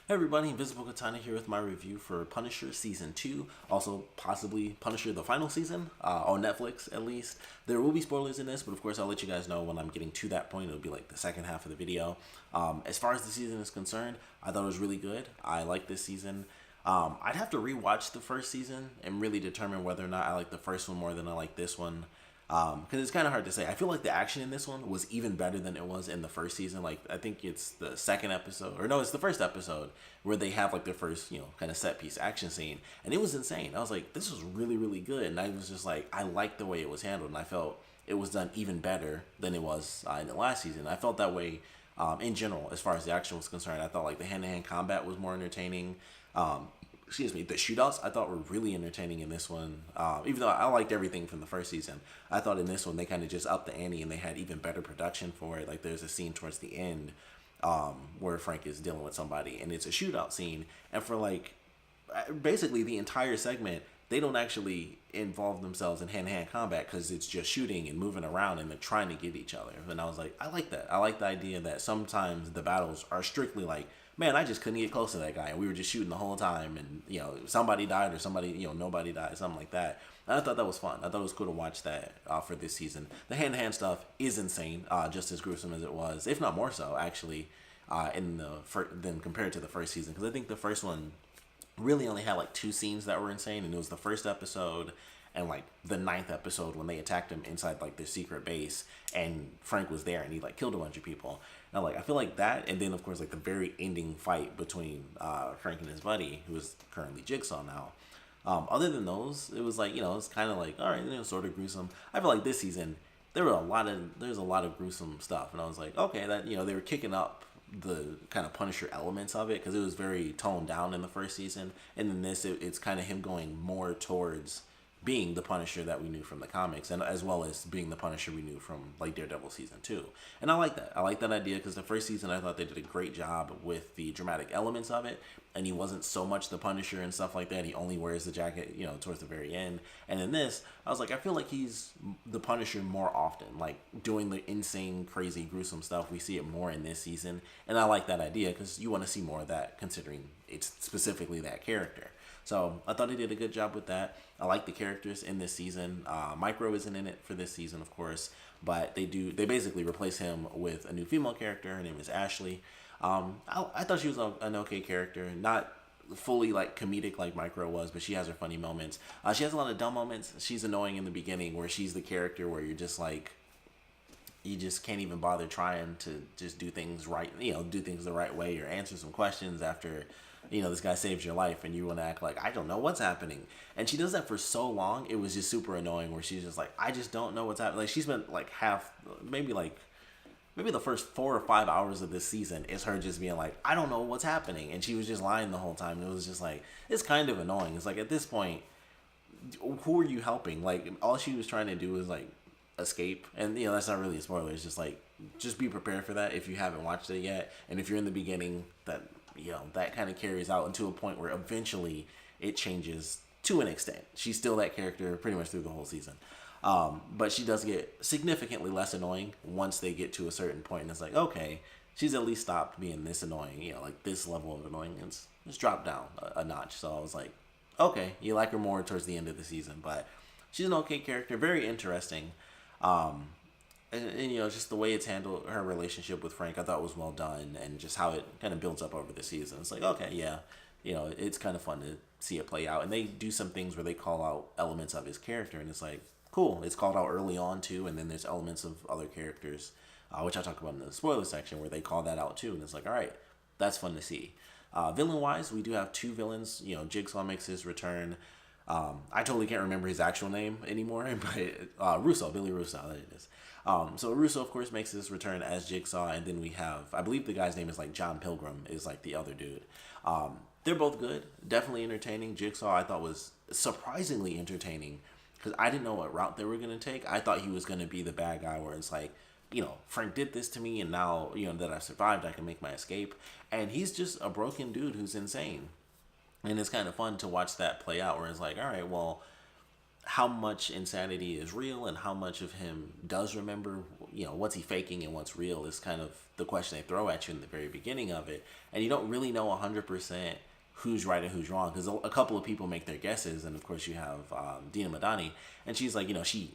Hey everybody, Invisiblekatana here with my review for Punisher Season 2, also possibly Punisher the final season, on Netflix at least. There will be spoilers in this, but of course I'll let you guys know when I'm getting to that point. It'll be like the second half of the video. As far as the season is concerned, I thought it was really good. I like this season. I'd have to rewatch the first season and really determine whether or not I like the first one more than I like this one. Because it's kind of hard to say. I feel like the action in this one was even better than it was in the first season. Like, I think it's the second episode, or no, it's the first episode where they have like their first, kind of set piece action scene, and it was insane. I was like, this was really, really good, and I was just like, I liked the way it was handled, and I felt it was done even better than it was in the last season. I felt that way in general as far as the action was concerned. I thought like the hand-to-hand combat was more entertaining. Excuse me, the shootouts I thought were really entertaining in this one. Even though I liked everything from the first season, I thought in this one they kind of just upped the ante and they had even better production for it. Like there's a scene towards the end where Frank is dealing with somebody and it's a shootout scene, and for like basically the entire segment they don't actually involve themselves in hand-to-hand combat because it's just shooting and moving around and they're trying to get each other. And I was like, I like that. I like the idea that sometimes the battles are strictly like, man, I just couldn't get close to that guy and we were just shooting the whole time, and somebody died or somebody, nobody died, something like that. And I thought that was fun. I thought it was cool to watch that for this season. The hand-to-hand stuff is insane, just as gruesome as it was, if not more so actually, than compared to the first season, because I think the first one really only had like two scenes that were insane, and it was the first episode and like the ninth episode when they attacked him inside like their secret base and Frank was there and he like killed a bunch of people. Now like I feel like that, and then of course like the very ending fight between Frank and his buddy, who is currently Jigsaw now. Other than those, it was like, it's kind of like, all right, sort of gruesome. I feel like this season there's a lot of gruesome stuff, and I was like, okay, that they were kicking up the kind of Punisher elements of it, because it was very toned down in the first season, and then it's kind of him going more towards being the Punisher that we knew from the comics, and as well as being the Punisher we knew from like Daredevil season 2. And I like that. I like that idea because the first season I thought they did a great job with the dramatic elements of it, and he wasn't so much the Punisher and stuff like that. He only wears the jacket, towards the very end. And in this, I was like, I feel like he's the Punisher more often, like doing the insane, crazy, gruesome stuff. We see it more in this season, and I like that idea because you want to see more of that, considering it's specifically that character. So I thought he did a good job with that. I like the characters in this season. Micro isn't in it for this season, of course, but they basically replace him with a new female character. Her name is Ashley. I thought she was an okay character, not fully like comedic like Micro was, but she has her funny moments. She has a lot of dumb moments. She's annoying in the beginning, where she's the character where you're just like, you just can't even bother trying to just do things right, do things the right way, or answer some questions after this guy saves your life, and you want to act like, I don't know what's happening. And she does that for so long, it was just super annoying, where she's just like, I just don't know what's happening. Like, she spent like maybe the first 4 or 5 hours of this season is her just being like, I don't know what's happening, and she was just lying the whole time. It was just like, it's kind of annoying. It's like, at this point, who are you helping? Like, all she was trying to do was like escape, and that's not really a spoiler. It's just like, just be prepared for that if you haven't watched it yet, and if you're in the beginning, that kind of carries out into a point where eventually it changes to an extent. She's still that character pretty much through the whole season, but she does get significantly less annoying once they get to a certain point, and it's like, okay, she's at least stopped being this annoying, like this level of annoying. It's dropped down a notch. So I was like, okay, you like her more towards the end of the season, but she's an okay character, very interesting. And just the way it's handled, her relationship with Frank, I thought was well done, and just how it kind of builds up over the season. It's like, okay, yeah, it's kind of fun to see it play out. And they do some things where they call out elements of his character, and it's like, cool. It's called out early on too, and then there's elements of other characters, which I talk about in the spoiler section, where they call that out too, and it's like, all right, that's fun to see. Villain-wise, we do have two villains. Jigsaw makes his return. I totally can't remember his actual name anymore, but Russo, Billy Russo, that it is. So Russo, of course, makes his return as Jigsaw, and then we have, I believe the guy's name is like John Pilgrim, is like the other dude. They're both good, definitely entertaining. Jigsaw I thought was surprisingly entertaining, because I didn't know what route they were going to take. I thought he was going to be the bad guy, where it's like, Frank did this to me, and now, that I survived, I can make my escape. And he's just a broken dude who's insane. And it's kind of fun to watch that play out, where it's like, all right, well, how much insanity is real and how much of him does remember, what's he faking and what's real is kind of the question they throw at you in the very beginning of it. And you don't really know 100% who's right and who's wrong, because a couple of people make their guesses. And of course you have Dina Madani, and she's like, she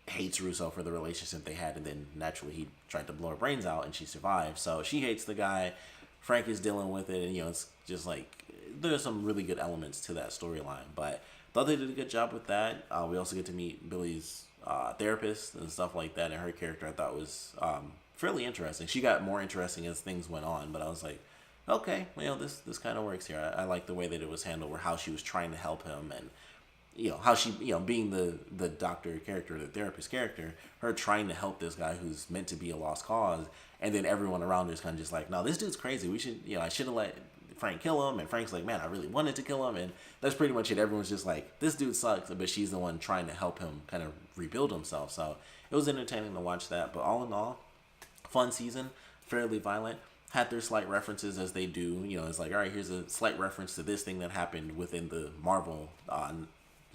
hates Russo for the relationship they had, and then naturally he tried to blow her brains out and she survived. So she hates the guy. Frank is dealing with it, and it's just like there's some really good elements to that storyline. But thought they did a good job with that. We also get to meet Billy's therapist and stuff like that, and her character I thought was fairly interesting. She got more interesting as things went on, but I was like, okay, this kind of works here. I like the way that it was handled, or how she was trying to help him, and how she, being the doctor character, the therapist character, her trying to help this guy who's meant to be a lost cause, and then everyone around her is kind of just like, no, this dude's crazy. We should, I should have let Frank kill him. And Frank's like, man, I really wanted to kill him. And that's pretty much it. Everyone's just like, this dude sucks, but she's the one trying to help him kind of rebuild himself. So it was entertaining to watch that. But all in all, fun season, fairly violent. Had their slight references, as they do. It's like, all right, here's a slight reference to this thing that happened within the Marvel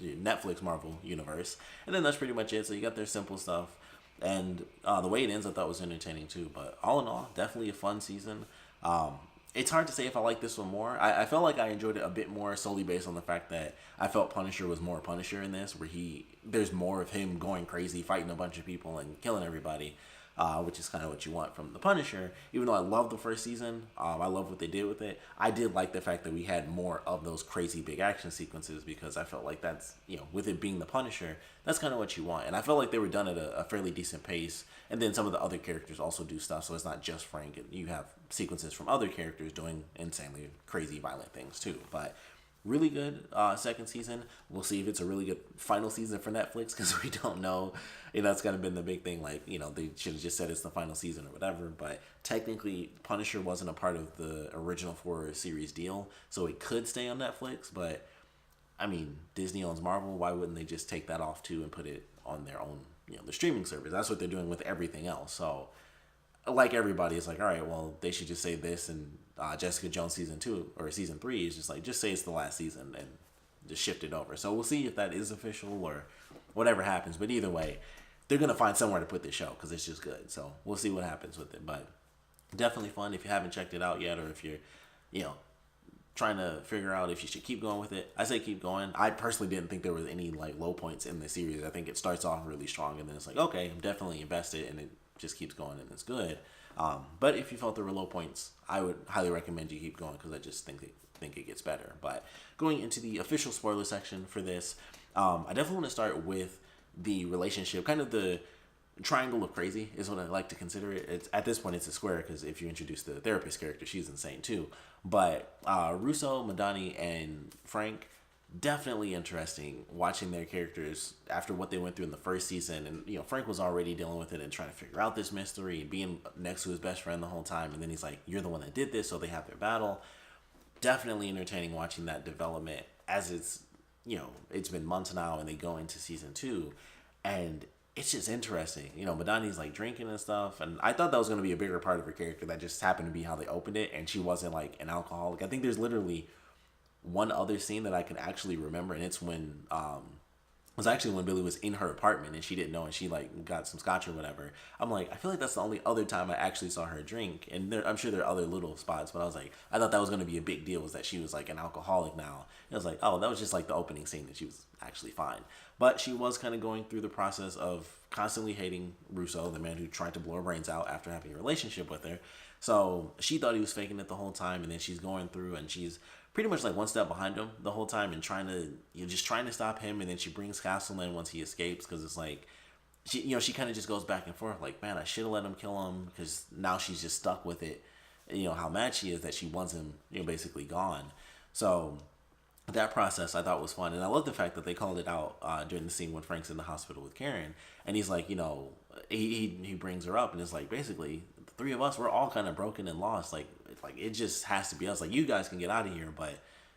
Netflix Marvel universe, and then that's pretty much it. So you got their simple stuff, and the way it ends I thought was entertaining too. But all in all, definitely a fun season. It's hard to say if I like this one more. I felt like I enjoyed it a bit more solely based on the fact that I felt Punisher was more Punisher in this, where there's more of him going crazy, fighting a bunch of people and killing everybody, which is kind of what you want from the Punisher. Even though I love the first season, I love what they did with it. I did like the fact that we had more of those crazy big action sequences, because I felt like that's, with it being the Punisher, that's kind of what you want. And I felt like they were done at a fairly decent pace. And then some of the other characters also do stuff, so it's not just Frank. You have sequences from other characters doing insanely crazy violent things too. But really good second season. We'll see if it's a really good final season for Netflix, because we don't know. That's kind of been the big thing. Like, they should have just said it's the final season or whatever. But technically, Punisher wasn't a part of the original 4-series deal, so it could stay on Netflix. But I mean, Disney owns Marvel. Why wouldn't they just take that off too and put it on their own, the streaming service? That's what they're doing with everything else. So, like everybody, it's like, all right, well, they should just say this, and Jessica Jones season 2 or season 3 is just like, just say it's the last season and just shift it over. So we'll see if that is official or whatever happens. But either way, they're gonna find somewhere to put this show, because it's just good. So we'll see what happens with it. But definitely fun. If you haven't checked it out yet, or if you're, trying to figure out if you should keep going with it, I say keep going. I personally didn't think there was any like low points in the series. I think it starts off really strong, and then it's like, okay, I'm definitely invested, and it just keeps going, and it's good. But if you felt there were low points, I would highly recommend you keep going, because I just think it gets better. But going into the official spoiler section for this, I definitely want to start with the relationship, kind of the triangle of crazy is what I like to consider it. It's, at this point, it's a square, because if you introduce the therapist character, she's insane too. But Russo, Madani, and Frank, definitely interesting watching their characters after what they went through in the first season. And Frank was already dealing with it and trying to figure out this mystery and being next to his best friend the whole time, and then he's like, you're the one that did this, so they have their battle. Definitely entertaining watching that development, as it's it's been months now and they go into season 2, and it's just interesting. Madani's like drinking and stuff, and I thought that was going to be a bigger part of her character. That just happened to be how they opened it, and she wasn't like an alcoholic. I think there's literally one other scene that I can actually remember, and it's when was actually when Billy was in her apartment and she didn't know, and she like got some scotch or whatever. I'm like, I feel like that's the only other time I actually saw her drink, and I'm sure there are other little spots, but I was like, I thought that was going to be a big deal, was that she was like an alcoholic now. And I was like, oh, that was just like the opening scene, and she was actually fine. But she was kind of going through the process of constantly hating Russo, the man who tried to blow her brains out after having a relationship with her. So she thought he was faking it the whole time, and then she's going through, and she's pretty much like one step behind him the whole time, and trying to stop him. And then she brings Castle in once he escapes, because it's like she kind of just goes back and forth, like, man, I should have let him kill him, because now she's just stuck with it, how mad she is that she wants him basically gone. So that process I thought was fun, and I love the fact that they called it out during the scene when Frank's in the hospital with Karen, and he's like, he brings her up, and it's like, basically the three of us, we're all kind of broken and lost, like it just has to be us. Like, you guys can get out of here, but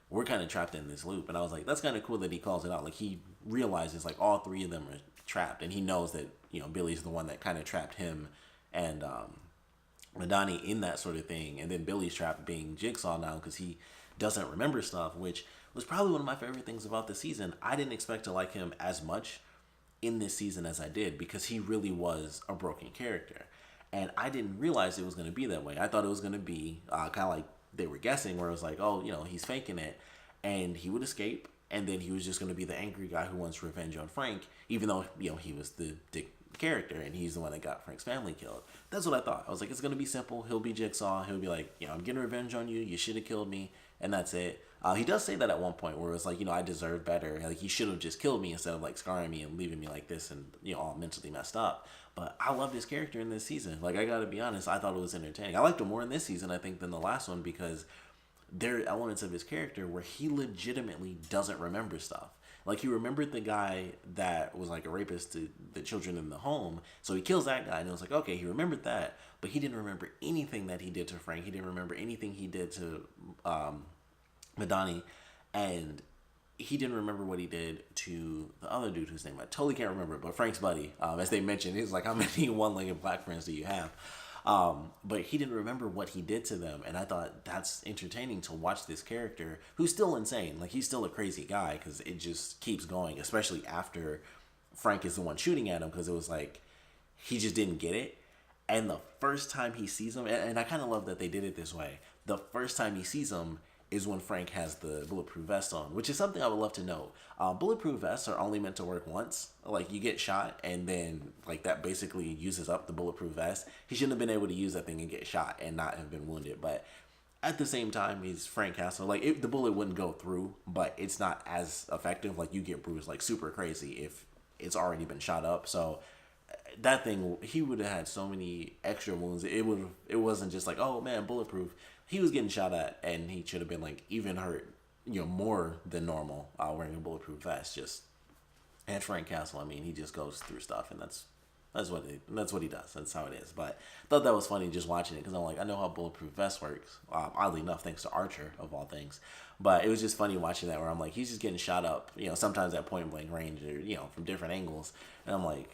we're kind of trapped in this loop. And I was like, that's kind of cool that he calls it out. Like, he realizes like all three of them are trapped, and he knows that Billy's the one that kind of trapped him and Madani in that sort of thing, and then Billy's trapped being Jigsaw now because he doesn't remember stuff, which was probably one of my favorite things about the season. I didn't expect to like him as much in this season as I did because he really was a broken character. And I didn't realize it was going to be that way. I thought it was going to be kind of like they were guessing, where it was like, oh, he's faking it, and he would escape, and then he was just going to be the angry guy who wants revenge on Frank, even though he was the dick character and he's the one that got Frank's family killed. That's what I thought. I was like, it's going to be simple. He'll be Jigsaw. He'll be like, I'm getting revenge on you. You should have killed me, and that's it. He does say that at one point where it's like, I deserve better. Like, he should have just killed me instead of like scarring me and leaving me like this and all mentally messed up. But I love this character in this season. Like, I gotta be honest, I thought it was entertaining. I liked him more in this season, I think, than the last one because there are elements of his character where he legitimately doesn't remember stuff. Like, he remembered the guy that was like a rapist to the children in the home, so he kills that guy, and it was like, okay, he remembered that, but he didn't remember anything that he did to Frank. He didn't remember anything he did to Madani, and he didn't remember what he did to the other dude whose name I totally can't remember, but Frank's buddy, as they mentioned, he's like, how many one-legged black friends do you have? But he didn't remember what he did to them, and I thought that's entertaining to watch this character who's still insane. Like, he's still a crazy guy because it just keeps going, especially after Frank is the one shooting at him, because it was like he just didn't get it. And the first time he sees him, and I kind of love that they did it this way, the first time he sees him is when Frank has the bulletproof vest on, which is something I would love to know. Bulletproof vests are only meant to work once. Like, you get shot, and then, like, that basically uses up the bulletproof vest. He shouldn't have been able to use that thing and get shot and not have been wounded. But at the same time, he's Frank Castle. Like, the bullet wouldn't go through, but it's not as effective. Like, you get bruised, like, super crazy if it's already been shot up. So that thing, he would have had so many extra wounds. It wasn't just like, oh, man, bulletproof. He was getting shot at, and he should have been like even hurt, more than normal, wearing a bulletproof vest. Just and Frank Castle, I mean, he just goes through stuff, and that's what he does. That's how it is. But I thought that was funny just watching it because I'm like, I know how bulletproof vest works. Oddly enough, thanks to Archer of all things. But it was just funny watching that where I'm like, he's just getting shot up, sometimes at point blank range or from different angles, and I'm like,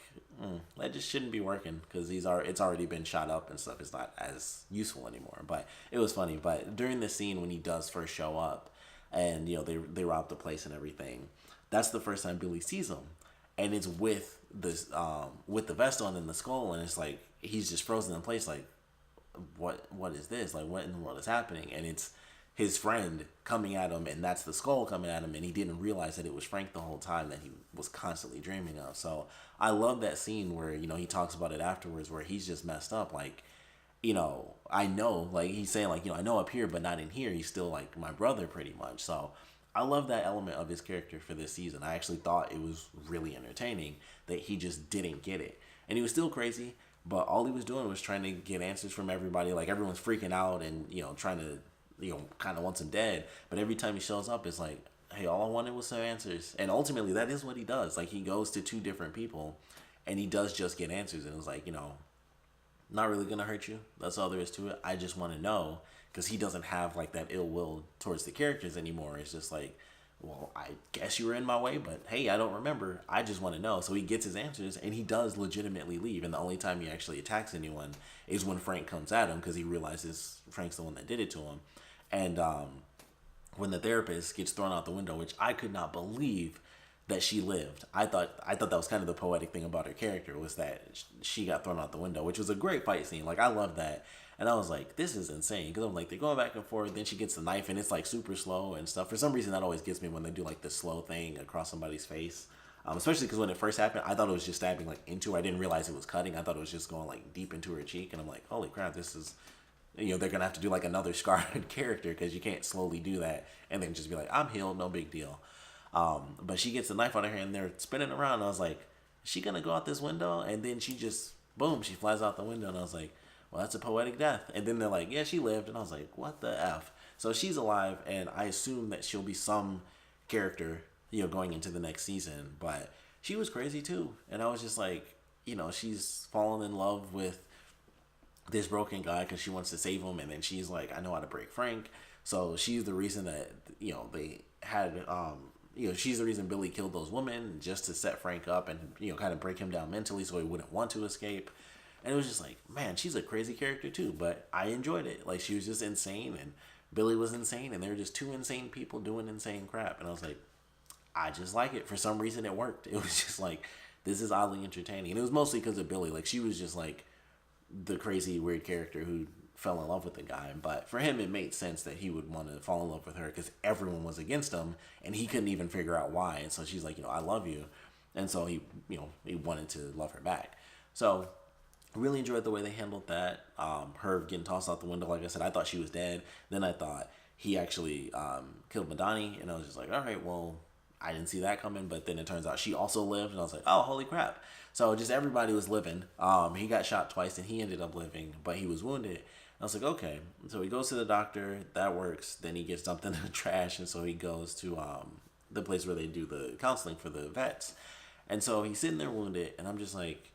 that just shouldn't be working because it's already been shot up and stuff. It's not as useful anymore. But it was funny. But during the scene when he does first show up, and they rob the place and everything, that's the first time Billy sees him, and it's with the vest on and the skull, and it's like he's just frozen in place. Like, what is this? Like, what in the world is happening? And it's his friend coming at him, and that's the skull coming at him, and he didn't realize that it was Frank the whole time that he was constantly dreaming of. So I love that scene where, he talks about it afterwards where he's just messed up. Like, I know, like, he's saying, like, I know up here, but not in here. He's still, like, my brother pretty much. So I love that element of his character for this season. I actually thought it was really entertaining that he just didn't get it. And he was still crazy, but all he was doing was trying to get answers from everybody. Like, everyone's freaking out and, trying to, kind of wants him dead. But every time he shows up, it's like, hey, all I wanted was some answers. And ultimately, that is what he does. Like, he goes to two different people, and he does just get answers. And it was like, not really going to hurt you. That's all there is to it. I just want to know. Because he doesn't have, like, that ill will towards the characters anymore. It's just like, well, I guess you were in my way, but hey, I don't remember. I just want to know. So he gets his answers, and he does legitimately leave. And the only time he actually attacks anyone is when Frank comes at him, because he realizes Frank's the one that did it to him. And when the therapist gets thrown out the window, which I could not believe that she lived. I thought that was kind of the poetic thing about her character, was that she got thrown out the window, which was a great fight scene. Like, I love that. And I was like, this is insane. Because I'm like, they're going back and forth. Then she gets the knife, and it's like super slow and stuff. For some reason, that always gets me when they do like the slow thing across somebody's face. Especially because when it first happened, I thought it was just stabbing like into her. I didn't realize it was cutting. I thought it was just going like deep into her cheek. And I'm like, holy crap, this is... they're going to have to do like another scarred character, because you can't slowly do that and then just be like, I'm healed, no big deal. But she gets the knife on her hand, and they're spinning around. And I was like, is she going to go out this window? And then she just, boom, she flies out the window. And I was like, well, that's a poetic death. And then they're like, yeah, she lived. And I was like, what the F? So she's alive, and I assume that she'll be some character, going into the next season. But she was crazy too. And I was just like, she's fallen in love with this broken guy because she wants to save him. And then she's like, I know how to break Frank. So she's the reason that, they had, she's the reason Billy killed those women, just to set Frank up and, kind of break him down mentally so he wouldn't want to escape. And it was just like, man, she's a crazy character too, but I enjoyed it. Like, she was just insane, and Billy was insane, and they were just two insane people doing insane crap. And I was like, I just like it. For some reason, it worked. It was just like, this is oddly entertaining. And it was mostly because of Billy. Like, she was just like the crazy, weird character who fell in love with the guy. But for him, it made sense that he would want to fall in love with her because everyone was against him, and he couldn't even figure out why. And so she's like, I love you. And so he wanted to love her back. So really enjoyed the way they handled that. Her getting tossed out the window, like I said, I thought she was dead. Then I thought he actually killed Madani, and I was just like, all right, well, I didn't see that coming. But then it turns out she also lived, and I was like, oh, holy crap. So just everybody was living. He got shot twice, and he ended up living, but he was wounded. I was like, okay. So he goes to the doctor. That works. Then he gets dumped in the trash, and so he goes to the place where they do the counseling for the vets. And so he's sitting there wounded, and I'm just like,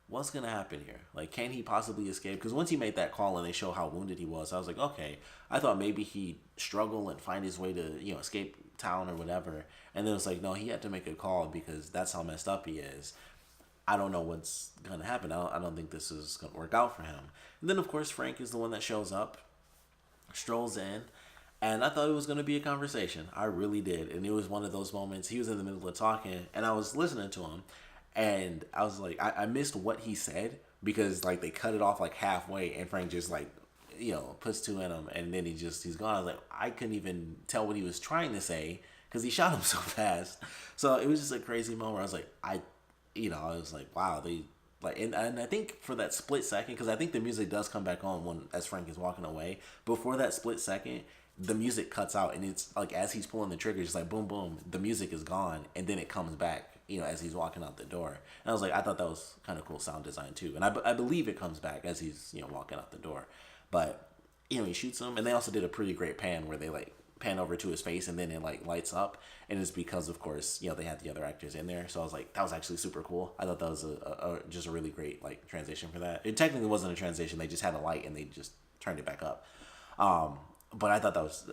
what's going to happen here? Like, can he possibly escape? Because once he made that call and they show how wounded he was, I was like, okay. I thought maybe he'd struggle and find his way to, escape town or whatever. And then it's like, no, he had to make a call because that's how messed up he is. I don't know what's going to happen. I don't think this is going to work out for him. And then, of course, Frank is the one that shows up, strolls in, and I thought it was going to be a conversation. I really did. And it was one of those moments. He was in the middle of talking, and I was listening to him, and I was like, I missed what he said because, like, they cut it off, like, halfway, and Frank just, like, puts two in him, and then he's gone. I was like, I couldn't even tell what he was trying to say because he shot him so fast. So it was just a crazy moment where I was like, I was like, wow, they, like, and I think for that split second, because I think the music does come back on as Frank is walking away. Before that split second, the music cuts out, and it's like as he's pulling the trigger, just like boom, boom, the music is gone, and then it comes back, as he's walking out the door. And I was like, I thought that was kind of cool sound design too, and I believe it comes back as he's walking out the door. But he shoots him, and they also did a pretty great pan where they like pan over to his face, and then it like lights up, and it's because of course they had the other actors in there. So I was like, that was actually super cool. I thought that was just a really great like transition for that. It technically wasn't a transition; they just had a light and they just turned it back up. But I thought that was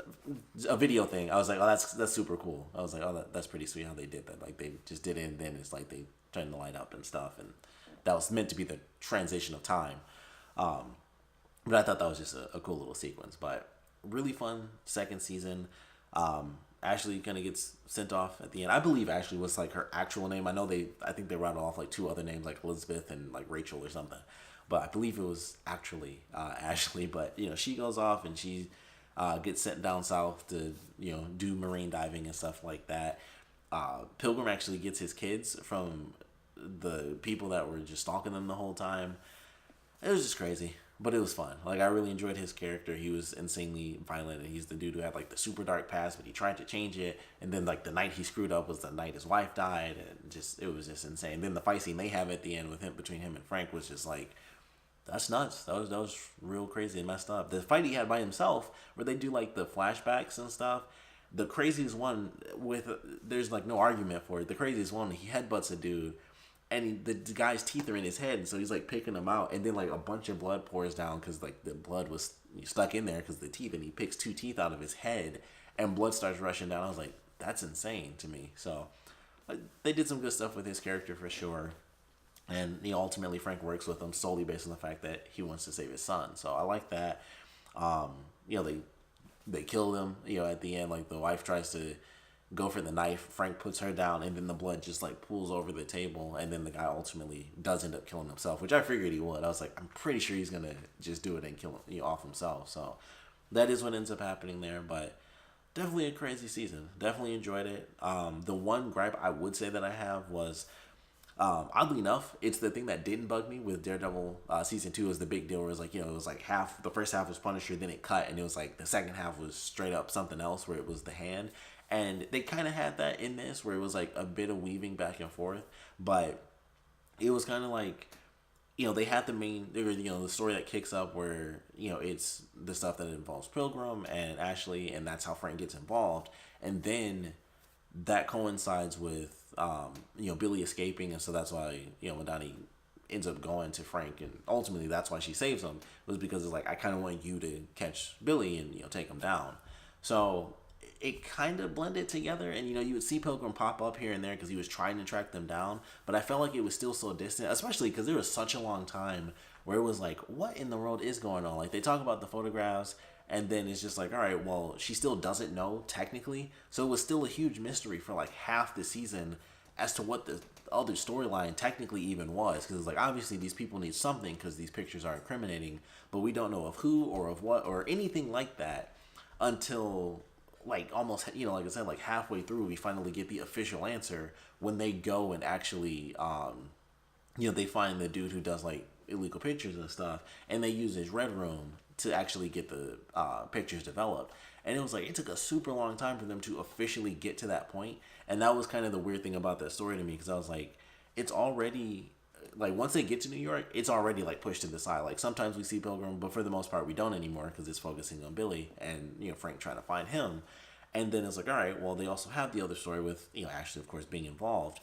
a video thing. I was like, oh, that's super cool. I was like, oh, that's pretty sweet how they did that. Like they just did it, and then it's like they turned the light up and stuff, and that was meant to be the transition of time. But I thought that was just a cool little sequence. But really fun second season. Ashley kind of gets sent off at the end. I believe Ashley was like her actual name. I think they rattled off like two other names, like Elizabeth and like Rachel or something. But I believe it was actually Ashley. But she goes off and she gets sent down south to do marine diving and stuff like that. Pilgrim actually gets his kids from the people that were just stalking them the whole time. It was just crazy. But it was fun. Like, I really enjoyed his character. He was insanely violent, and he's the dude who had, like, the super dark past, but he tried to change it. And then, like, the night he screwed up was the night his wife died, and it was just insane. Then the fight scene they have at the end between him and Frank was just, like, that's nuts. That was real crazy and messed up. The fight he had by himself, where they do, like, the flashbacks and stuff, the craziest one there's, like, no argument for it. The craziest one, he headbutts a dude, and the guy's teeth are in his head, and so he's like picking them out, and then like a bunch of blood pours down because like the blood was stuck in there because the teeth, and he picks two teeth out of his head, and blood starts rushing down. I was like, that's insane to me. So they did some good stuff with his character for sure, and ultimately Frank works with him solely based on the fact that he wants to save his son. So I like that. They kill him. At the end, like the wife tries to go for the knife. Frank puts her down, and then the blood just like pools over the table, and then the guy ultimately does end up killing himself, which I figured he would. I was like, I'm pretty sure he's gonna just do it and kill him, off himself. So that is what ends up happening there. But definitely a crazy season. Definitely enjoyed it. The one gripe I would say that I have was, oddly enough, it's the thing that didn't bug me with Daredevil season 2 was the big deal where it was like, it was like the first half was Punisher, then it cut, and it was like the second half was straight up something else where it was the Hand. And they kind of had that in this where it was like a bit of weaving back and forth, but it was kind of like, they had the story that kicks up where, it's the stuff that involves Pilgrim and Ashley, and that's how Frank gets involved. And then that coincides with, Billy escaping. And so that's why, Madani ends up going to Frank, and ultimately that's why she saves him, was because it's like, I kind of want you to catch Billy and, take him down. So it kind of blended together, and you would see Pilgrim pop up here and there because he was trying to track them down, but I felt like it was still so distant, especially because there was such a long time where it was like, what in the world is going on? Like, they talk about the photographs, and then it's just like, all right, well, she still doesn't know technically. So it was still a huge mystery for like half the season as to what the other storyline technically even was. Because it's like, obviously these people need something because these pictures are incriminating, but we don't know of who or of what or anything like that until like almost, you know, like I said, like halfway through, we finally get the official answer when they go and actually, you know, they find the dude who does like illegal pictures and stuff, and they use his red room to actually get the pictures developed. And it was like, it took a super long time for them to officially get to that point. And that was kind of the weird thing about that story to me, because I was like, it's already, like, once they get to New York, it's already like pushed to the side. Like, sometimes we see Pilgrim, but for the most part we don't anymore, because it's focusing on Billy and, you know, Frank trying to find him. And then it's like, all right, well, they also have the other story with, you know, Ashley, of course, being involved.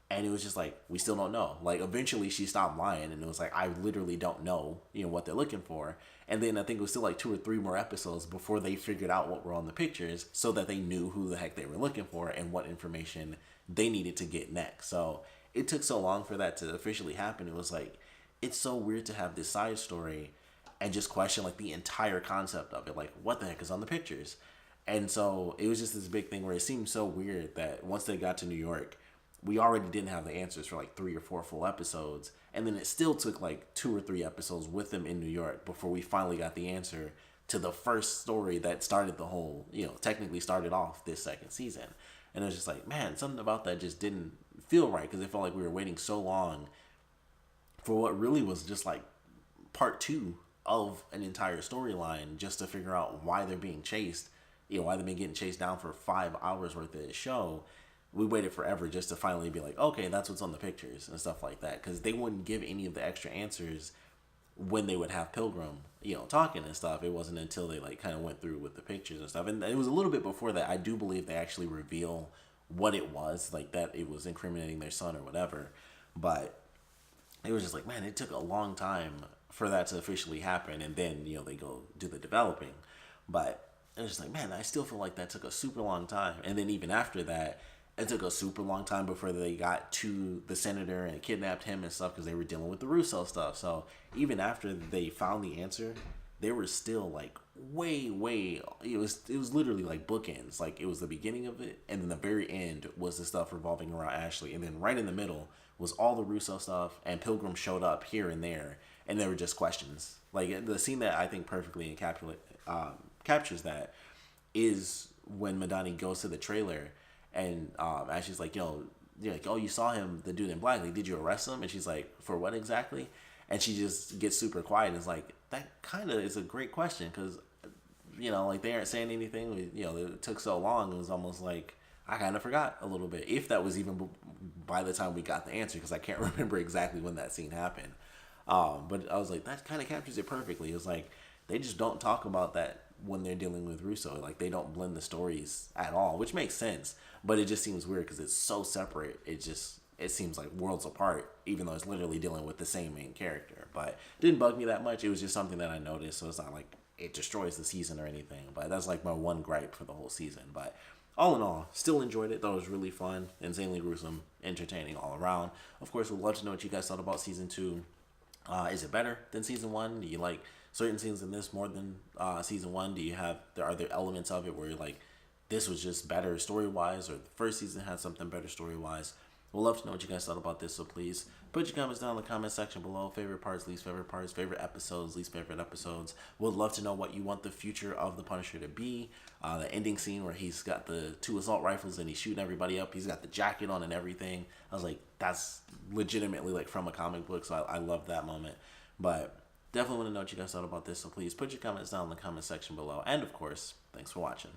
And it was just like, we still don't know. Like, eventually she stopped lying, and it was like, I literally don't know, you know, what they're looking for. And then I think it was still like 2 or 3 more episodes before they figured out what were on the pictures, so that they knew who the heck they were looking for and what information they needed to get next. So it took so long for that to officially happen. It was like, it's so weird to have this side story and just question like the entire concept of it. Like, what the heck is on the pictures? And so it was just this big thing where it seemed so weird that once they got to New York, we already didn't have the answers for like 3 or 4 full episodes. And then it still took like 2 or 3 episodes with them in New York before we finally got the answer to the first story that started the whole, you know, technically started off this second season. And it was just like, man, something about that just didn't feel right, because it felt like we were waiting so long for what really was just like part 2 of an entire storyline, just to figure out why they're being chased, you know, why they've been getting chased down for 5 hours worth of the show. We waited forever just to finally be like, okay, that's what's on the pictures and stuff like that, because they wouldn't give any of the extra answers when they would have Pilgrim, you know, talking and stuff. It wasn't until they like kind of went through with the pictures and stuff, and it was a little bit before that. I do believe they actually reveal what it was, like that it was incriminating their son or whatever. But it was just like, man, it took a long time for that to officially happen, and then, you know, they go do the developing. But it was just like, man, I still feel like that took a super long time. And then even after that, it took a super long time before they got to the senator and kidnapped him and stuff, because they were dealing with the Russo stuff. So even after they found the answer, they were still like way, it was literally like bookends. Like, it was the beginning of it, and then the very end was the stuff revolving around Ashley, and then right in the middle was all the Russo stuff, and Pilgrim showed up here and there, and they were just questions. Like, the scene that I think perfectly captures that is when Madani goes to the trailer, and Ashley's like, yo, you're like, oh, you saw him, the dude in black, like, did you arrest him? And she's like, for what exactly? And she just gets super quiet and is like, that kind of is a great question, because, you know, like, they aren't saying anything. You know, it took so long, it was almost like I kind of forgot a little bit, if that was even by the time we got the answer, because I can't remember exactly when that scene happened. But I was like, that kind of captures it perfectly. It was like, they just don't talk about that when they're dealing with Russo. Like, they don't blend the stories at all, which makes sense, but it just seems weird because it's so separate. It seems like worlds apart, even though it's literally dealing with the same main character. But it didn't bug me that much. It was just something that I noticed, so it's not like it destroys the season or anything. But that's like my one gripe for the whole season. But all in all, still enjoyed it. Thought it was really fun, insanely gruesome, entertaining all around. Of course, we'd love to know what you guys thought about season 2. Is it better than season 1? Do you like certain scenes in this more than season 1? Are there elements of it where you're like, this was just better story-wise, or the first season had something better story-wise? We'd love to know what you guys thought about this, so please put your comments down in the comment section below. Favorite parts, favorite episodes, least favorite episodes. We'd love to know what you want the future of the Punisher to be. The ending scene where he's got the 2 assault rifles and he's shooting everybody up. He's got the jacket on and everything. I was like, that's legitimately like from a comic book, so I love that moment. But definitely want to know what you guys thought about this, so please put your comments down in the comment section below. And of course, thanks for watching.